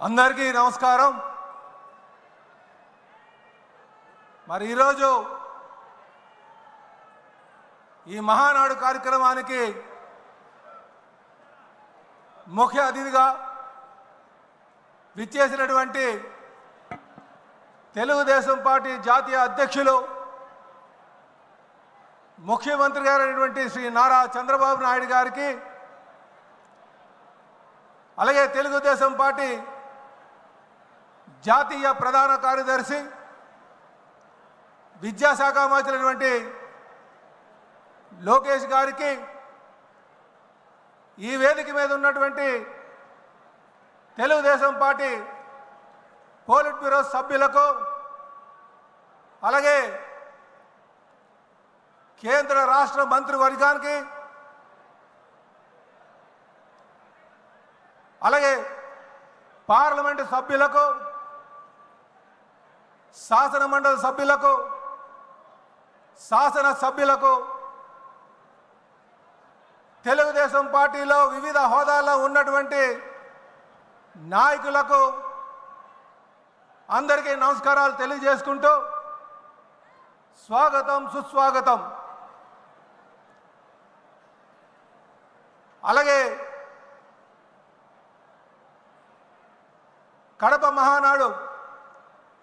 అందరికీ నమస్కారం। మరి ఈరోజు ఈ మహానాడు కార్యక్రమానికి ముఖ్య అతిథిగా విచ్చేసినటువంటి తెలుగుదేశం పార్టీ జాతీయ అధ్యక్షులు ముఖ్యమంత్రి గారైనటువంటి శ్రీ నారా చంద్రబాబు నాయుడు గారికి, అలాగే తెలుగుదేశం పార్టీ జాతీయ ప్రధాన కార్యదర్శి విద్యాశాఖ మంత్రి లోకేష్ గారికి, ఈ వేదిక మీద ఉన్నటువంటి తెలుగుదేశం పార్టీ పోలిట్ బ్యూరో సభ్యులకు, అలాగే కేంద్ర రాష్ట్ర మంత్రివర్గానికి, అలాగే పార్లమెంటు సభ్యులకు, శాసన మండలి సభ్యులకు, శాసన సభ్యులకు, తెలుగుదేశం పార్టీలో వివిధ హోదాల్లో ఉన్నటువంటి నాయకులకు అందరికీ నమస్కారాలు తెలియజేసుకుంటూ స్వాగతం సుస్వాగతం। అలాగే కడప మహానాడు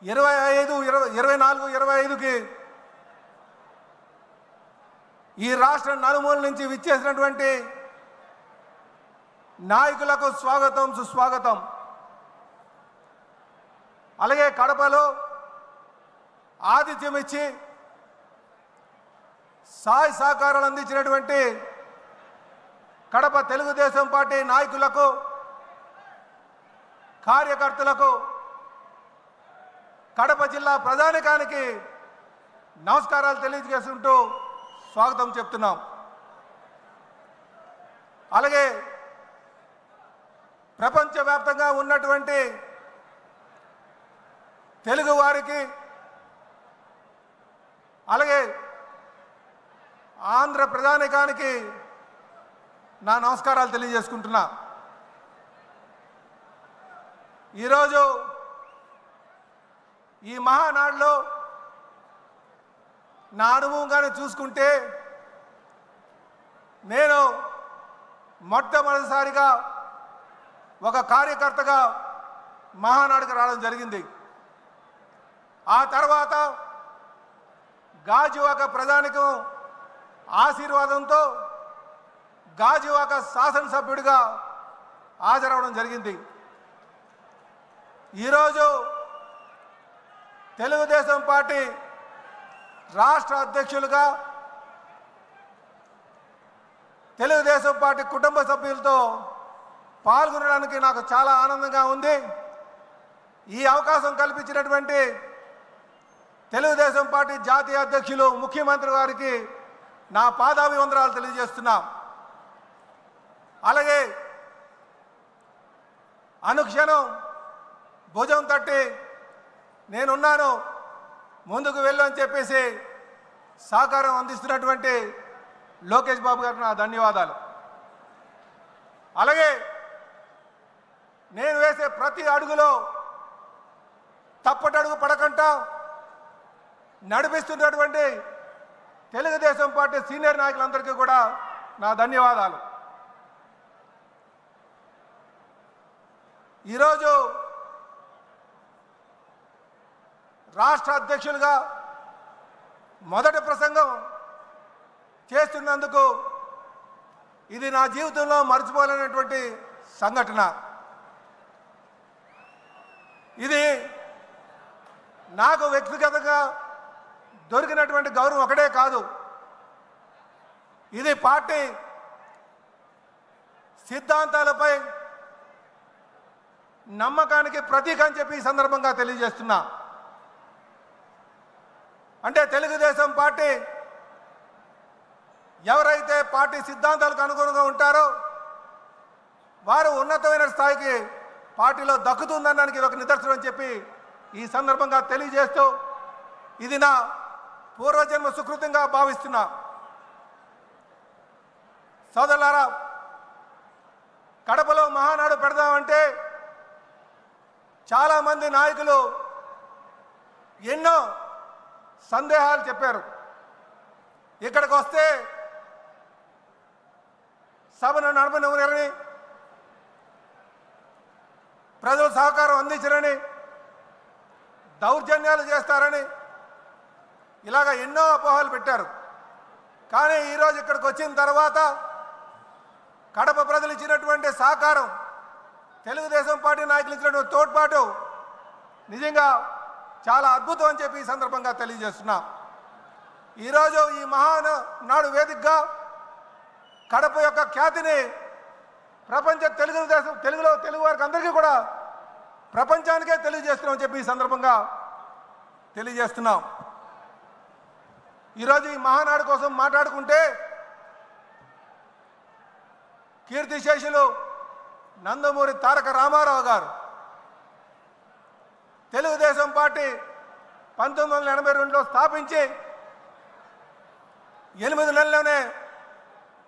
24-25కి ఈ రాష్ట్ర నలుమూల నుంచి విచ్చేసినటువంటి నాయకులకు స్వాగతం సుస్వాగతం। అలాగే కడపలో ఆతిథ్యం ఇచ్చి సహాయ సహకారాలు అందించినటువంటి కడప తెలుగుదేశం పార్టీ నాయకులకు, కార్యకర్తలకు, కడప జిల్లా ప్రజానికానికి నమస్కారాలు తెలియజేసుకుంటూ స్వాగతం చెప్తున్నాం। అలాగే ప్రపంచవ్యాప్తంగా ఉన్నటువంటి తెలుగు వారికి, అలాగే ఆంధ్ర ప్రజానికానికి నా నమస్కారాలు తెలియజేసుకుంటున్నా। ఈరోజు ఈ మహానాడులో నా అనుభవంగానే చూసుకుంటే, నేను మొట్టమొదటిసారిగా ఒక కార్యకర్తగా మహానాడుకు రావడం జరిగింది। ఆ తర్వాత గాజువాక ప్రజానికం ఆశీర్వాదంతో గాజువాక శాసనసభ్యుడిగా హాజరవడం జరిగింది। ఈరోజు తెలుగుదేశం పార్టీ రాష్ట్ర అధ్యక్షులుగా తెలుగుదేశం పార్టీ కుటుంబ సభ్యులతో పాల్గొనడానికి నాకు చాలా ఆనందంగా ఉంది। ఈ అవకాశం కల్పించినటువంటి తెలుగుదేశం పార్టీ జాతీయ అధ్యక్షులు ముఖ్యమంత్రి గారికి నా పాదాభివందనాలు తెలియజేస్తున్నా। అలాగే అనుక్షణం భుజం తట్టి నేనున్నాను, ముందుకు వెళ్ళు అని చెప్పేసి సహకారం అందిస్తున్నటువంటి లోకేష్ బాబు గారికి నా ధన్యవాదాలు। అలాగే నేను వేసే ప్రతి అడుగులో తప్పటడుగు పడకుండా నడిపిస్తున్నటువంటి తెలుగుదేశం పార్టీ సీనియర్ నాయకులందరికీ కూడా నా ధన్యవాదాలు। ఈరోజు రాష్ట్ర అధ్యక్షులుగా మొదటి ప్రసంగం చేస్తున్నందుకు ఇది నా జీవితంలో మర్చిపోలేనటువంటి సంఘటన। ఇది నాకు వ్యక్తిగతంగా దొరికినటువంటి గౌరవం ఒకటే కాదు, ఇది పార్టీ సిద్ధాంతాలపై నమ్మకానికి ప్రతీక అని చెప్పి ఈ సందర్భంగా తెలియజేస్తున్నా। అంటే తెలుగుదేశం పార్టీ ఎవరైతే పార్టీ సిద్ధాంతాలకు అనుగుణంగా ఉంటారో వారు ఉన్నతమైన స్థాయికి పార్టీలో దక్కుతుందనడానికి ఇది ఒక నిదర్శనం అని చెప్పి ఈ సందర్భంగా తెలియజేస్తూ, ఇది నా పూర్వజన్మ సుకృతంగా భావిస్తున్నా। సోదరులారా, కడపలో మహానాడు పెడదామంటే చాలామంది నాయకులు ఎన్నో సందేహాలు చెప్పారు. ఇక్కడికి వస్తే సభను నడపనివ్వరని, ప్రజలు సహకారం అందించరని, దౌర్జన్యాలు చేస్తారని ఇలాగ ఎన్నో అపోహలు పెట్టారు. కానీ ఈరోజు ఇక్కడికి వచ్చిన తర్వాత కడప ప్రజలు ఇచ్చినటువంటి సహకారం, తెలుగుదేశం పార్టీ నాయకులు ఇచ్చినటువంటి తోడ్పాటు నిజంగా చాలా అద్భుతం అని చెప్పి ఈ సందర్భంగా తెలియజేస్తున్నాం. ఈరోజు ఈ మహానాడు వేదికగా కడప యొక్క ఖ్యాతిని ప్రపంచ తెలుగు వారికి అందరికీ కూడా ప్రపంచానికే తెలియజేస్తున్నామని చెప్పి ఈ సందర్భంగా తెలియజేస్తున్నాం. ఈరోజు ఈ మహానాడు కోసం మాట్లాడుకుంటే కీర్తిశేషులు నందమూరి తారక రామారావు గారు తెలుగుదేశం పార్టీ 1982లో స్థాపించి 8 నెలల్లోనే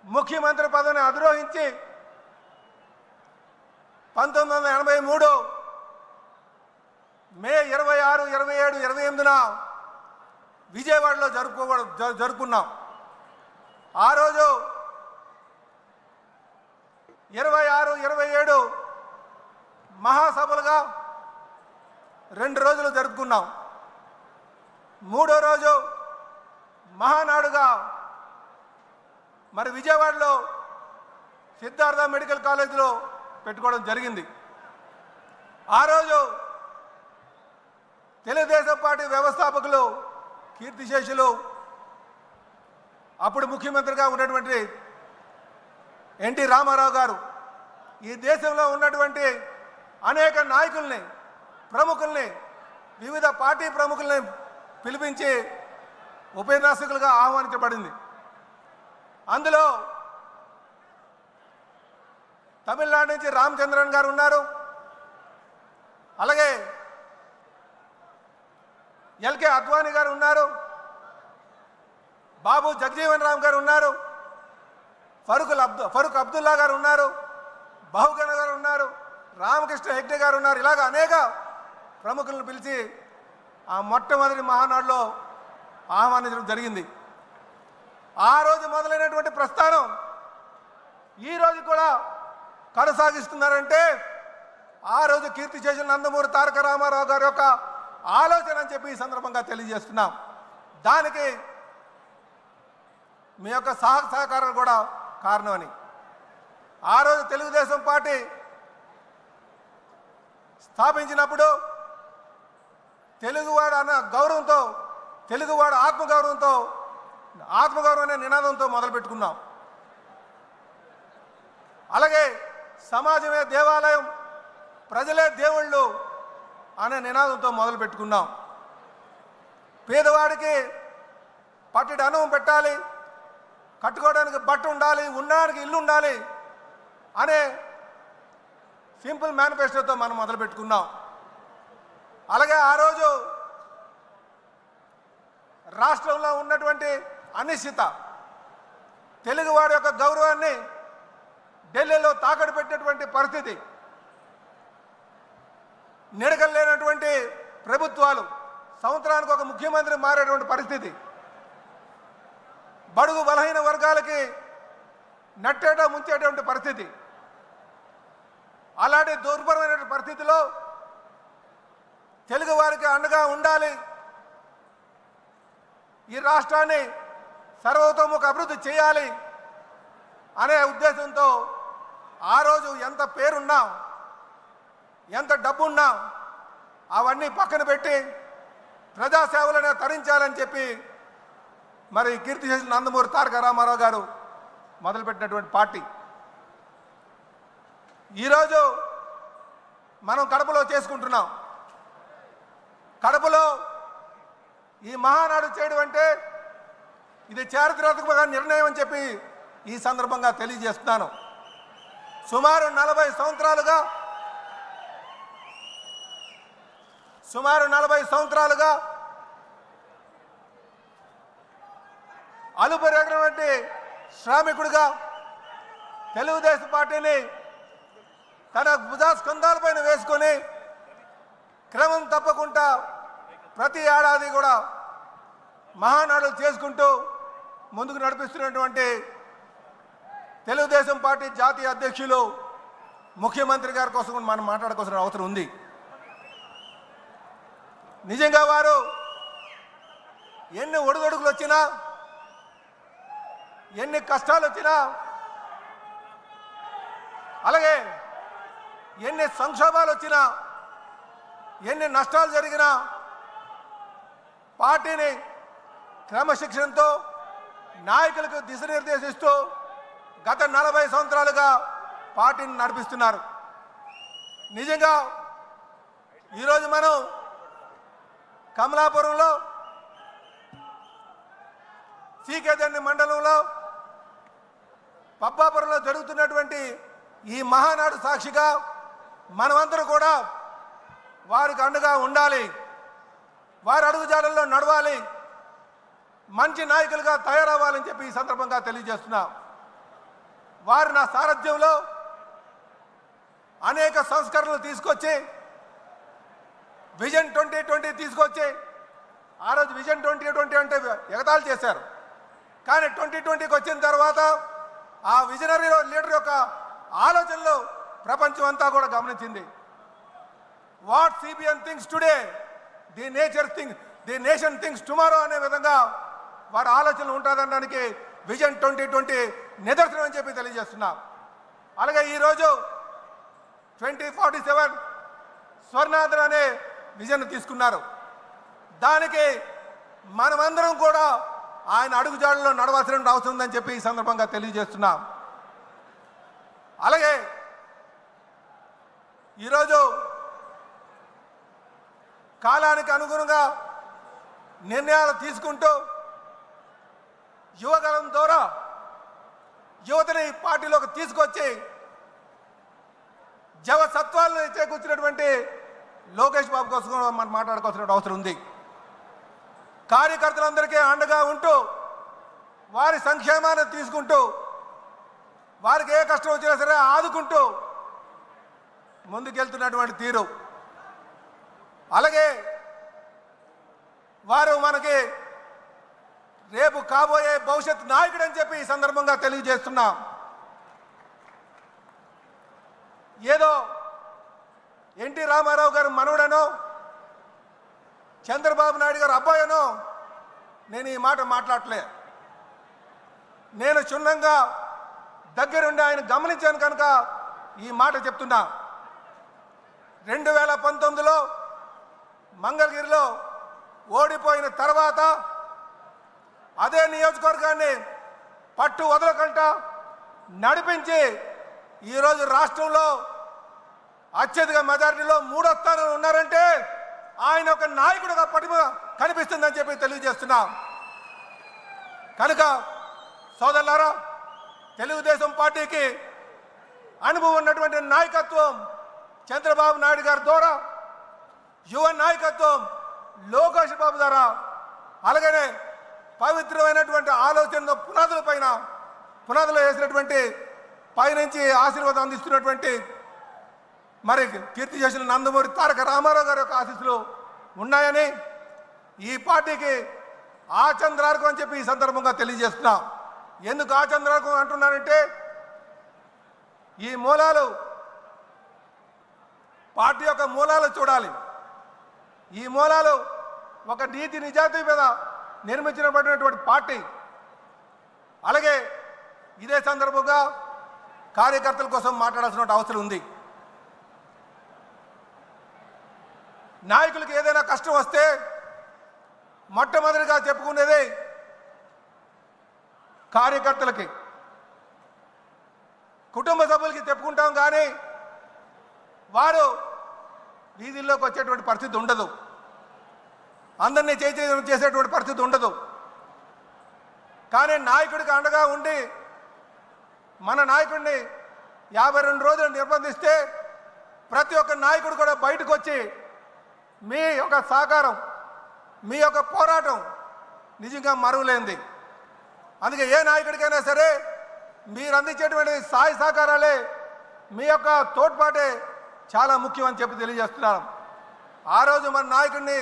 ముఖ్యమంత్రి పదవిని అధిరోహించి 1983 మే 26, 27, 28న విజయవాడలో జరుపుకున్నాం. ఆ రోజు 26, 27 మహాసభలుగా 2 రోజులు జరుపుకున్నాం. 3వ రోజు మహానాడుగా మరి విజయవాడలో సిద్ధార్థ మెడికల్ కాలేజీలో పెట్టుకోవడం జరిగింది. ఆ రోజు తెలుగుదేశం పార్టీ వ్యవస్థాపకులు కీర్తిశేషులు అప్పుడు ముఖ్యమంత్రిగా ఉన్నటువంటి ఎన్టీ రామారావు గారు ఈ దేశంలో ఉన్నటువంటి అనేక నాయకుల్ని, ప్రముఖుల్ని, వివిధ పార్టీ ప్రముఖుల్ని పిలిపించి ఉపన్యాసకులుగా ఆహ్వానించబడింది. అందులో తమిళనాడు నుంచి రామచంద్రన్ గారు ఉన్నారు. అలాగే ఎల్కే అద్వానీ గారు ఉన్నారు. బాబు జగజీవన్ రామ్ గారు ఉన్నారు. ఫరూక్ అబ్దుల్లా గారు ఉన్నారు. బహుగణ గారు ఉన్నారు. రామకృష్ణ హెగ్డే గారు ఉన్నారు. ఇలాగ అనేక ప్రముఖులను పిలిచి ఆ మొట్టమొదటి మహానాడులో ఆహ్వానించడం జరిగింది. ఆ రోజు మొదలైనటువంటి ప్రస్థానం ఈ రోజు కూడా కొనసాగిస్తున్నారంటే ఆ రోజు కీర్తిశేషులు నందమూరి తారక రామారావు గారి యొక్క ఆలోచన అని చెప్పి ఈ సందర్భంగా తెలియజేస్తున్నాం. దానికి మీ యొక్క సహకారాలు కూడా కారణమని. ఆ రోజు తెలుగుదేశం పార్టీ స్థాపించినప్పుడు తెలుగువాడు అన్న గౌరవంతో, తెలుగువాడు ఆత్మగౌరవం అనే నినాదంతో మొదలుపెట్టుకున్నాం. అలాగే సమాజమే దేవాలయం, ప్రజలే దేవుళ్ళు అనే నినాదంతో మొదలుపెట్టుకున్నాం. పేదవాడికి పట్టెడు అన్నం పెట్టాలి, కట్టుకోవడానికి బట్ట ఉండాలి, ఉండడానికి ఇల్లు ఉండాలి అనే సింపుల్ మేనిఫెస్టోతో మనం మొదలుపెట్టుకున్నాం. అలాగే ఆ రోజు రాష్ట్రంలో ఉన్నటువంటి అనిశ్చిత, తెలుగువాడి యొక్క గౌరవాన్ని ఢిల్లీలో తాకట్టు పెట్టినటువంటి పరిస్థితి, నిడకలేనటువంటి ప్రభుత్వాలు, సంవత్సరానికి ఒక ముఖ్యమంత్రి మారేటువంటి పరిస్థితి, బడుగు బలహీన వర్గాలకి నట్టేట ముంచేటువంటి పరిస్థితి, అలాంటి దుర్భరమైన పరిస్థితిలో తెలుగు వారికి అండగా ఉండాలి, ఈ రాష్ట్రాన్ని సర్వతోముఖ అభివృద్ధి చేయాలి అనే ఉద్దేశంతో ఆ రోజు ఎంత పేరున్నా, ఎంత డబ్బున్నా అవన్నీ పక్కన పెట్టి ప్రజాసేవలనే తరించాలని చెప్పి మరి కీర్తిశేషులు నందమూరి తారక రామారావు గారు మొదలుపెట్టినటువంటి పార్టీ. ఈరోజు మనం కడపలో చేసుకుంటున్నాం. కడపలో ఈ మహానాడు చేయడం అంటే ఇది చారిత్రాత్మక నిర్ణయం అని చెప్పి ఈ సందర్భంగా తెలియజేస్తున్నాను. సుమారు 40 సంవత్సరాలుగా అలుపెరగినటువంటి శ్రామికుడిగా తెలుగుదేశం పార్టీని తన భుజస్కంధాలపైన వేసుకొని క్రమం తప్పకుండా ప్రతి ఏడాది కూడా మహానాడులు చేసుకుంటూ ముందుకు నడిపిస్తున్నటువంటి తెలుగుదేశం పార్టీ జాతీయ అధ్యక్షులు ముఖ్యమంత్రి గారి కోసం మనం మాట్లాడుకోవాల్సిన అవసరం ఉంది. నిజంగా వారు ఎన్ని ఒడిదొడుకులు వచ్చినా, ఎన్ని కష్టాలు వచ్చినా, అలాగే ఎన్ని సంక్షోభాలు వచ్చినా, ఎన్ని నష్టాలు జరిగినా పార్టీని క్రమశిక్షణతో నాయకులకు దిశనిర్దేశిస్తూ గత 40 సంవత్సరాలుగా పార్టీని నడిపిస్తున్నారు. నిజంగా ఈరోజు మనం కమలాపురంలో సీకేదండి మండలంలో పబ్బాపురంలో జరుగుతున్నటువంటి ఈ మహానాడు సాక్షిగా మనమందరూ కూడా వారికి అండగా ఉండాలి, వారి అడుగుజాడల్లో నడవాలి, మంచి నాయకులుగా తయారవ్వాలని చెప్పి ఈ సందర్భంగా తెలియజేస్తున్నా. వారు నా సారథ్యంలో అనేక సంస్కరణలు తీసుకొచ్చి విజన్ 2020 తీసుకొచ్చి, ఆ రోజు విజన్ 2020 అంటే ఎగతాళి చేశారు. కానీ 2020కి వచ్చిన తర్వాత ఆ విజనరీ లీడర్ యొక్క ఆలోచనలు ప్రపంచం అంతా కూడా గమనించింది. What CBN things today the nation things tomorrow అనే విధంగా వారి ఆలోచనలు ఉంటుందనడానికి విజన్ 2020 నిదర్శనం అని చెప్పి తెలియజేస్తున్నాం. అలాగే ఈరోజు 2047 స్వర్ణాంధ్ర అనే విజన్ తీసుకున్నారు. దానికి మనమందరం కూడా ఆయన అడుగుజాడల్లో నడవాల్సిన అవసరం ఉందని చెప్పి ఈ సందర్భంగా తెలియజేస్తున్నాం. అలాగే ఈరోజు కాలానికి అనుగుణంగా నిర్ణయాలు తీసుకుంటూ యువగలం ద్వారా యువతని పార్టీలోకి తీసుకొచ్చి జవసత్వాలను చేకూర్చినటువంటి లోకేష్ బాబు కోసం మనం మాట్లాడుకోవాల్సిన అవసరం ఉంది. కార్యకర్తలందరికీ అండగా ఉంటూ వారి సంక్షేమాన్ని తీసుకుంటూ వారికి ఏ కష్టం వచ్చినా సరే ఆదుకుంటూ ముందుకెళ్తున్నటువంటి తీరు, అలాగే వారు మనకి రేపు కాబోయే భవిష్యత్ నాయకుడు అని చెప్పి ఈ సందర్భంగా తెలియజేస్తున్నాం. ఏదో ఎన్టీ రామారావు గారు మనవడనో చంద్రబాబు నాయుడు గారు అబ్బాయనో నేను ఈ మాట మాట్లాడలే. నేను క్షుణ్ణంగా దగ్గరుండి ఆయన గమనించాను కనుక ఈ మాట చెప్తున్నా. 2019లో మంగళగిరిలో ఓడిపోయిన తర్వాత అదే నియోజకవర్గాన్ని పట్టు వదలకుండా నడిపించి ఈరోజు రాష్ట్రంలో అత్యధిక మెజారిటీలో 3వ స్థానంలో ఉన్నారంటే ఆయన ఒక నాయకుడిగా పటిమ కనిపిస్తుందని చెప్పి తెలియజేస్తున్నాం. కనుక సోదరులారా, తెలుగుదేశం పార్టీకి అనుభవం ఉన్నటువంటి నాయకత్వం చంద్రబాబు నాయుడు గారి ద్వారా, యువ నాయకత్వం లోకేష్ బాబు ద్వారా, అలాగనే పవిత్రమైనటువంటి ఆలోచన పునాదులు వేసినటువంటి పైనుంచి ఆశీర్వాదం అందిస్తున్నటువంటి మరి కీర్తి చేసిన నందమూరి తారక రామారావు గారి యొక్క ఆశీస్సులు ఉన్నాయని ఈ పార్టీకి ఆచంద్రార్కం అని చెప్పి ఈ సందర్భంగా తెలియజేస్తున్నా. ఎందుకు ఆచంద్రార్కం అంటున్నానంటే ఈ మూలాలు పార్టీ యొక్క మూలాలు చూడాలి. ఈ మూలాలు ఒక నీతి నిజాయితీ మీద నిర్మించబడినటువంటి పార్టీ. అలాగే ఇదే సందర్భంగా కార్యకర్తల కోసం మాట్లాడాల్సిన అవసరం ఉంది. నాయకులకు ఏదైనా కష్టం వస్తే మొట్టమొదటిగా చెప్పుకునేది కార్యకర్తలకి, కుటుంబ సభ్యులకి చెప్పుకుంటాం. కానీ వారు వీధుల్లోకి వచ్చేటువంటి పరిస్థితి ఉండదు, అందరినీ చేసేటువంటి పరిస్థితి ఉండదు. కానీ నాయకుడికి అండగా ఉండి మన నాయకుడిని 52 రోజులు నిర్బంధిస్తే ప్రతి ఒక్క నాయకుడు కూడా బయటకు వచ్చి మీ యొక్క సహకారం, మీ యొక్క పోరాటం నిజంగా మరువలేంది. అందుకే ఏ నాయకుడికైనా సరే మీరు అందించేటువంటి సహాయ సహకారాలే, మీ యొక్క తోడ్పాటే చాలా ముఖ్యం అని చెప్పి తెలియజేస్తున్నాను. ఆ రోజు మన నాయకుడిని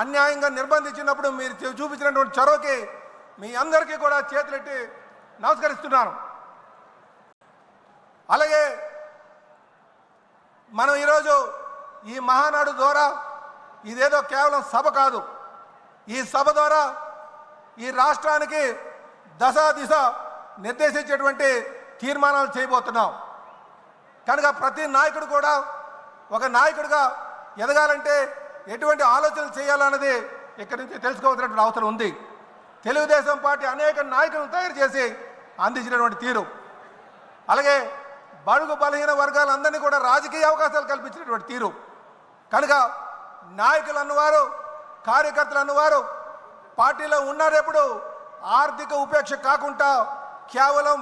అన్యాయంగా నిర్బంధించినప్పుడు మీరు చూపించినటువంటి చొరవకి మీ అందరికీ కూడా చేతులెట్టి నమస్కరిస్తున్నాను. అలాగే మనం ఈరోజు ఈ మహానాడు ద్వారా ఇదేదో కేవలం సభ కాదు, ఈ సభ ద్వారా ఈ రాష్ట్రానికి దశ దిశ నిర్దేశించేటువంటి తీర్మానాలు చేయబోతున్నాం. కనుక ప్రతి నాయకుడు కూడా ఒక నాయకుడిగా ఎదగాలంటే ఎటువంటి ఆలోచనలు చేయాలన్నది ఇక్కడి నుంచి తెలుసుకోవాల్సినటువంటి అవసరం ఉంది. తెలుగుదేశం పార్టీ అనేక నాయకులను తయారు చేసి అందించినటువంటి తీరు, అలాగే బడుగు బలహీన వర్గాలందరినీ కూడా రాజకీయ అవకాశాలు కల్పించినటువంటి తీరు. కనుక నాయకులు అన్నవారు, కార్యకర్తలు అన్నవారు పార్టీలో ఉన్నారెప్పుడు ఆర్థిక ఉపేక్ష కాకుండా కేవలం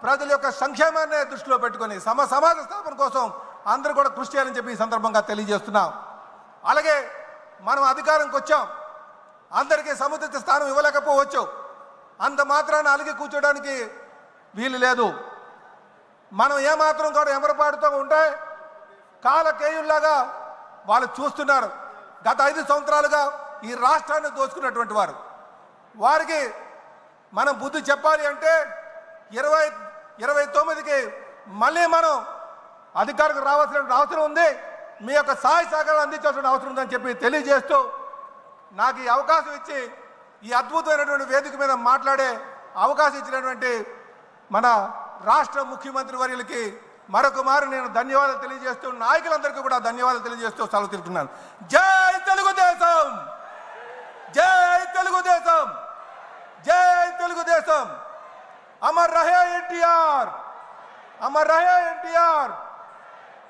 ప్రజల యొక్క సంక్షేమాన్ని దృష్టిలో పెట్టుకొని సమాజ స్థాపన కోసం అందరూ కూడా కృషి చేయాలని చెప్పి ఈ సందర్భంగా తెలియజేస్తున్నాం. అలాగే మనం అధికారంకి వచ్చాం, అందరికీ సముచిత స్థానం ఇవ్వలేకపోవచ్చు, అంత మాత్రాన అలిగి కూర్చోడానికి వీలు లేదు. మనం ఏమాత్రం కూడా ఎమరపాటుతో ఉంటే కాలకేయుల్లాగా వాళ్ళు చూస్తున్నారు. గత 5 సంవత్సరాలుగా ఈ రాష్ట్రాన్ని దోచుకున్నటువంటి వారికి మనం బుద్ధి చెప్పాలి అంటే 2029కి మళ్ళీ మనం అధికారికి రావాల్సిన అవసరం ఉంది. మీ యొక్క సహాయ సహకారాలు అందించాల్సిన అవసరం ఉందని చెప్పి తెలియజేస్తూ నాకు ఈ అవకాశం ఇచ్చి ఈ అద్భుతమైనటువంటి వేదిక మీద మాట్లాడే అవకాశం ఇచ్చినటువంటి మన రాష్ట్ర ముఖ్యమంత్రి వర్యులకి మరొక మారు నేను ధన్యవాదాలు తెలియజేస్తూ, నాయకులందరికీ కూడా ధన్యవాదాలు తెలియజేస్తూ సెలవు తీసుకున్నాను. జై తెలుగుదేశం, జై తెలుగుదేశం, జై తెలుగుదేశం. అమర్ రహే ఎన్టీఆర్, అమర్ రహే ఎన్టీఆర్.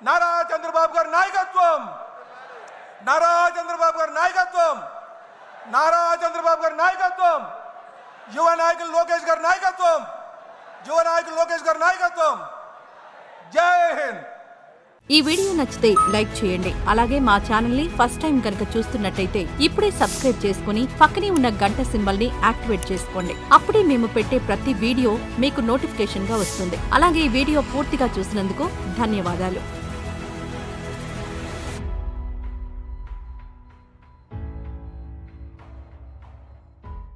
నారా చంద్రబాబు గారి నాయకత్వం, నారా చంద్రబాబు గారి నాయకత్వం, నారా చంద్రబాబు గారి నాయకత్వం, యువ నాయకులు లోకేష్ గారి నాయకత్వం, యువ నాయకులు లోకేష్ గారి నాయకత్వం. జై హింద్. ఈ వీడియో నచ్చితే లైక్ చేయండి. అలాగే మా ఛానల్ ని ఫస్ట్ టైం కనుక చూస్తున్నట్టయితే ఇప్పుడే సబ్స్క్రైబ్ చేసుకుని పక్కనే ఉన్న గంట సింబల్ ని యాక్టివేట్ చేసుకోండి. అప్పుడే మేము పెట్టే ప్రతి వీడియో మీకు నోటిఫికేషన్ గా వస్తుంది. అలాగే ఈ వీడియో పూర్తిగా చూసినందుకు ధన్యవాదాలు.